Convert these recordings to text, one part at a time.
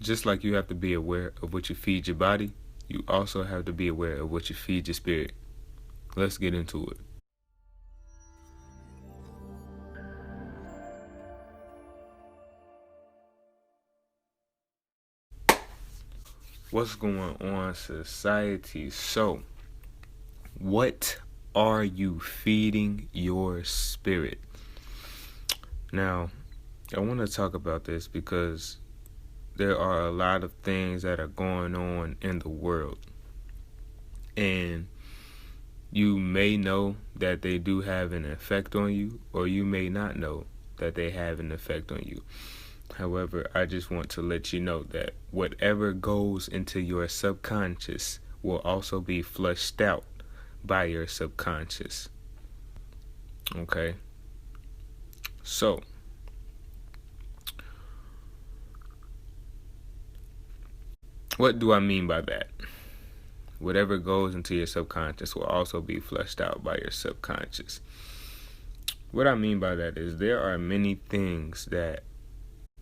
just like you have to be aware of what you feed your body, you also have to be aware of what you feed your spirit. Let's get into it. What's going on, society? So, what are you feeding your spirit? Now, I want to talk about this because there are a lot of things that are going on in the world. And you may know that they do have an effect on you, or you may not know that they have an effect on you. However, I just want to let you know that whatever goes into your subconscious will also be flushed out by your subconscious. Okay? So, what do I mean by that? Whatever goes into your subconscious will also be flushed out by your subconscious. What I mean by that is there are many things that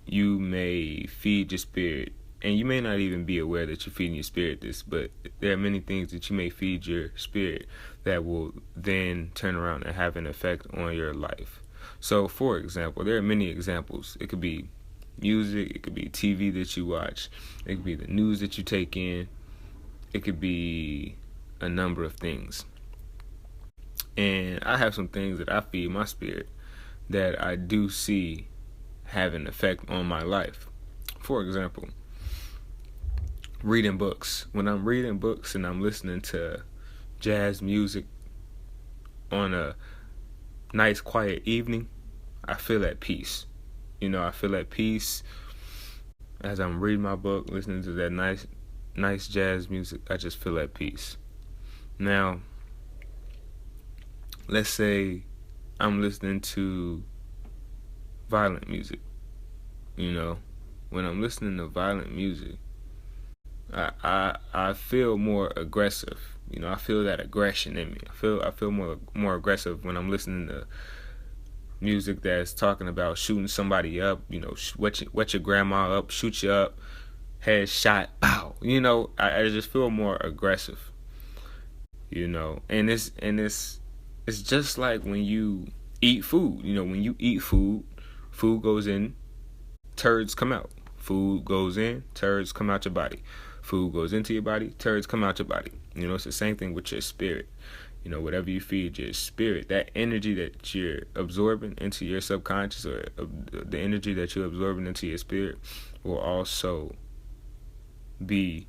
you may feed your spirit, and you may not even be aware that you're feeding your spirit this, but there are many things that you may feed your spirit that will then turn around and have an effect on your life. So, for example, there are many examples. It could be music, it could be TV that you watch, it could be the news that you take in, it could be a number of things. And I have some things that I feed my spirit that I do see have an effect on my life. For example, reading books. When I'm reading books and I'm listening to jazz music on a nice quiet evening, I feel at peace. I feel at peace as I'm reading my book, listening to that nice jazz music. I just feel at peace. Now, let's say I'm listening to violent music. When I'm listening to violent music, I feel more aggressive. I feel that aggression in me. I feel more aggressive when I'm listening to music that's talking about shooting somebody up. Wet your grandma up, shoot you up, headshot, pow. I just feel more aggressive. And it's just like when you eat food. When you eat food goes in, turds come out. Food goes in, turds come out your body. Food goes into your body, turds come out your body. It's the same thing with your spirit. Whatever you feed your spirit, that energy that you're absorbing into your subconscious, or the energy that you're absorbing into your spirit, will also be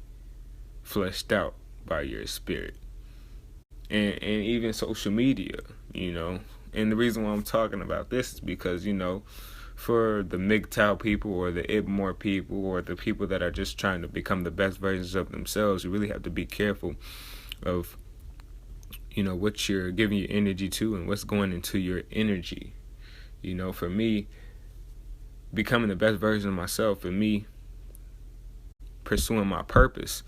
fleshed out by your spirit. And even social media, And the reason why I'm talking about this is because, for the MGTOW people or the IBMOR people or the people that are just trying to become the best versions of themselves, you really have to be careful of, what you're giving your energy to and what's going into your energy. For me, becoming the best version of myself and me pursuing my purpose,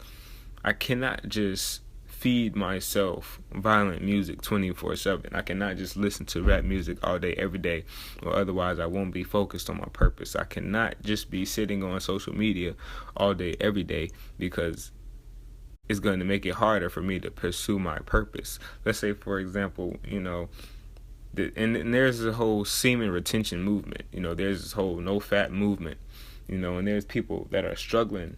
I cannot just feed myself violent music 24/7. I cannot just listen to rap music all day, every day, or otherwise I won't be focused on my purpose. I cannot just be sitting on social media all day, every day, because it's going to make it harder for me to pursue my purpose. Let's say, for example, and there's a whole semen retention movement. There's this whole no fat movement, and there's people that are struggling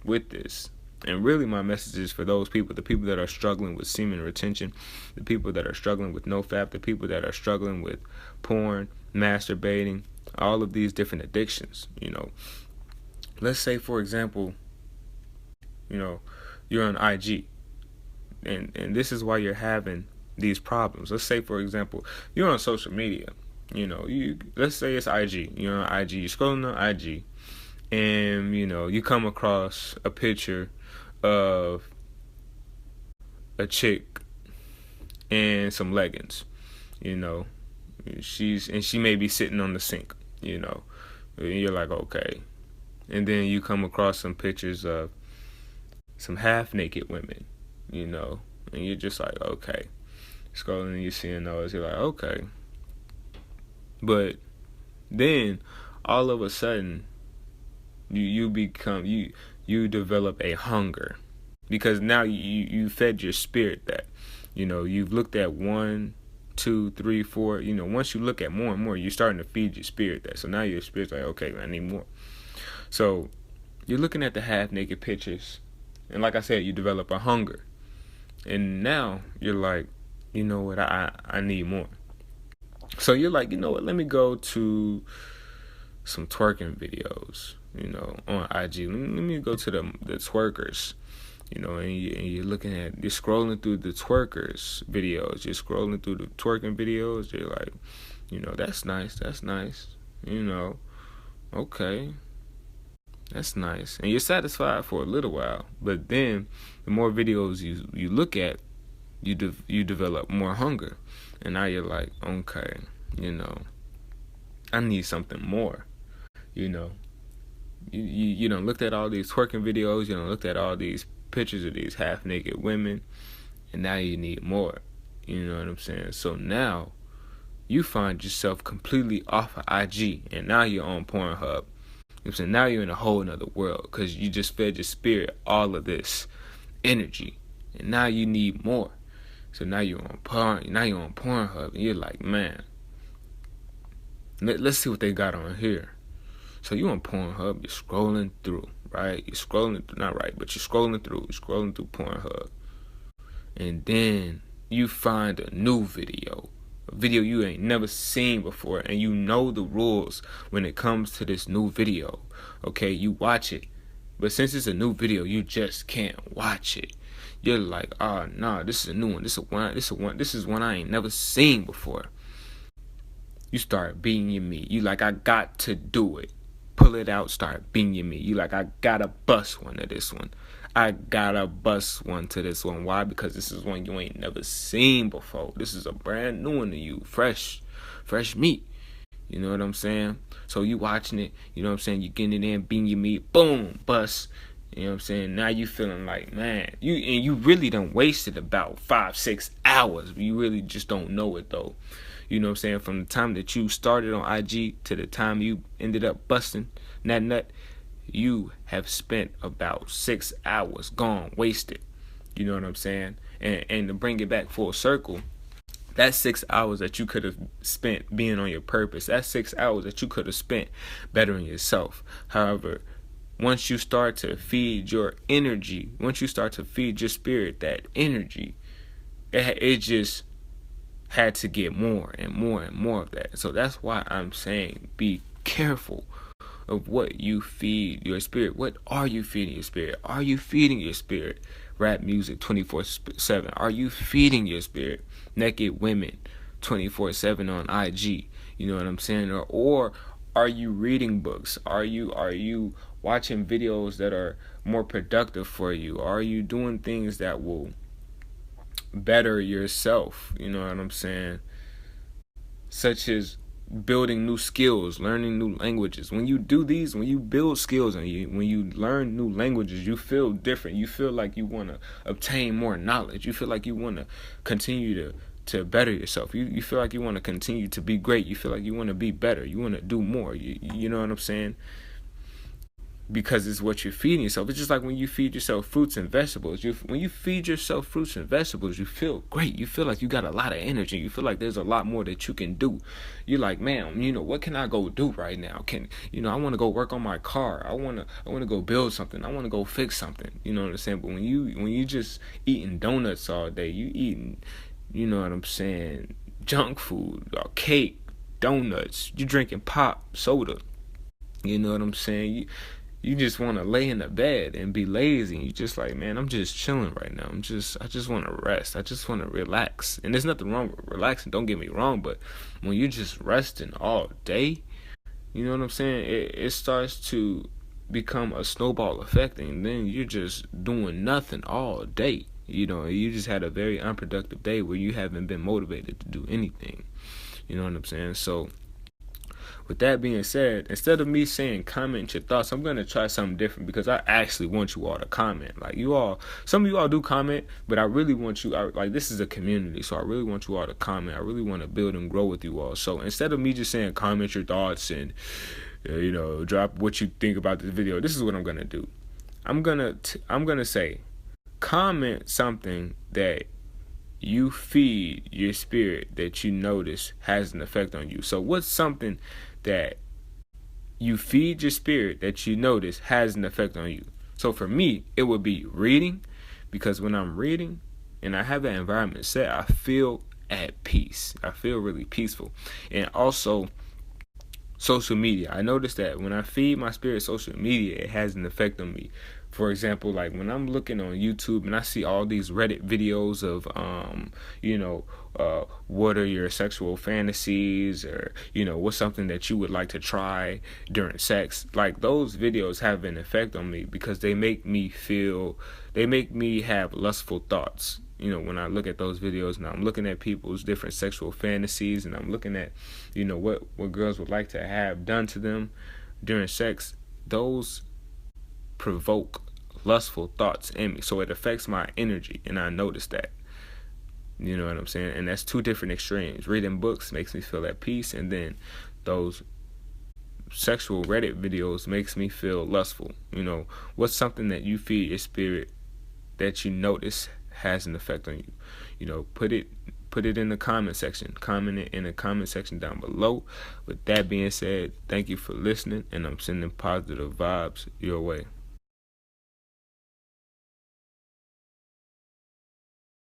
with this. And really my message is for those people, the people that are struggling with semen retention, the people that are struggling with no fap, the people that are struggling with porn, masturbating, all of these different addictions. Let's say, for example, you're on IG, and this is why you're having these problems. Let's say, for example, you're on social media. Let's say it's IG. You're on IG. You're scrolling on IG, and you come across a picture of a chick in some leggings. She may be sitting on the sink. And you're like, okay. And then you come across some pictures of some half-naked women, and you're just like, okay. Scrolling and you're seeing those, you're like, okay. But then, all of a sudden, You develop a hunger, because now you fed your spirit that, you've looked at 1, 2, 3, 4. Once you look at more and more, you're starting to feed your spirit that. So now your spirit's like, okay, I need more. So you're looking at the half naked pictures, and like I said, you develop a hunger, and now you're like, you know what, I need more. So you're like, you know what, let me go to some twerking videos, on IG. Let me go to the twerkers, and you're you're scrolling through the twerkers videos. You're scrolling through the twerking videos. You're like, that's nice. Okay, that's nice. And you're satisfied for a little while. But then the more videos you look at, you develop more hunger. And now you're like, okay, I need something more. You looked at all these twerking videos, looked at all these pictures of these half naked women, and now you need more. You know what I'm saying? So now you find yourself completely off of IG, and now you're on Pornhub. Now you're in a whole nother world, because you just fed your spirit all of this energy, and now you need more. So now you're on Pornhub, and you're like, man, let's see what they got on here. So you on Pornhub, you're scrolling through, right? You're scrolling through Pornhub. And then you find a new video, a video you ain't never seen before, and you know the rules when it comes to this new video. Okay, you watch it, but since it's a new video, you just can't watch it. You're like, oh no, this is a new one. This is one I ain't never seen before. You start beating your meat. You like, I got to do it. Pull it out, start beating your meat. You like, I gotta bust one to this one. I gotta bust one to this one. Why? Because this is one you ain't never seen before. This is a brand new one to you. Fresh meat. You know what I'm saying? So you watching it, you know what I'm saying? You getting it in, beating your meat, boom, bust. You know what I'm saying? Now you feeling like, man, you really done wasted about 5-6 hours. But you really just don't know it though. You know what I'm saying? From the time that you started on IG to the time you ended up busting that nut, you have spent about 6 hours gone, wasted. You know what I'm saying? And to bring it back full circle, that's 6 hours that you could have spent being on your purpose. That's 6 hours that you could have spent bettering yourself. However, once you start to feed your energy, once you start to feed your spirit that energy, it just had to get more and more and more of that. So that's why I'm saying be careful of what you feed your spirit. What are you feeding your spirit? Are you feeding your spirit rap music 24/7? Are you feeding your spirit naked women 24/7 on IG? You know what I'm saying? Or are you reading books? Are you watching videos that are more productive for you? Are you doing things that will better yourself? You know what I'm saying? Such as building new skills, learning new languages. When you do these, when you build skills and when you learn new languages, you feel different. You feel like you want to obtain more knowledge. You feel like you want to continue to better yourself. You feel like you want to continue to be great. You feel like you want to be better. You want to do more. You know what I'm saying? Because it's what you're feeding yourself. It's just like when you feed yourself fruits and vegetables. When you feed yourself fruits and vegetables, you feel great. You feel like you got a lot of energy. You feel like there's a lot more that you can do. You're like, man, what can I go do right now? I want to go work on my car. I want to go build something. I want to go fix something. You know what I'm saying? But when you just eating donuts all day, you eating, you know what I'm saying, junk food, or cake, donuts, you drinking pop, soda. You know what I'm saying? You just want to lay in the bed and be lazy. You just like, man, I'm just chilling right now. I just want to rest. I just want to relax. And there's nothing wrong with relaxing. Don't get me wrong. But when you're just resting all day, you know what I'm saying? It starts to become a snowball effect. And then you're just doing nothing all day. You just had a very unproductive day where you haven't been motivated to do anything. You know what I'm saying? So, with that being said, instead of me saying comment your thoughts, I'm going to try something different, because I actually want you all to comment. Like, some of you all do comment, but I really want you, this is a community, so I really want you all to comment. I really want to build and grow with you all. So instead of me just saying comment your thoughts and drop what you think about this video. This is what I'm gonna do. I'm gonna say, comment something that you feed your spirit that you notice has an effect on you. So what's something that you feed your spirit that you notice has an effect on you? So for me, it would be reading, because when I'm reading and I have that environment set, I feel at peace. I feel really peaceful. And also social media. I notice that when I feed my spirit social media, it has an effect on me. For example, like when I'm looking on YouTube and I see all these Reddit videos of, what are your sexual fantasies, or, what's something that you would like to try during sex. Like, those videos have an effect on me because they make me have lustful thoughts. When I look at those videos and I'm looking at people's different sexual fantasies, and I'm looking at, what girls would like to have done to them during sex, those provoke lustful thoughts in me. So it affects my energy, and I notice that. You know what I'm saying? And that's two different extremes. Reading books makes me feel at peace, and then those sexual Reddit videos makes me feel lustful. What's something that you feed your spirit that you notice has an effect on you? Put it in the comment section. Comment it in the comment section down below. With that being said, thank you for listening, and I'm sending positive vibes your way.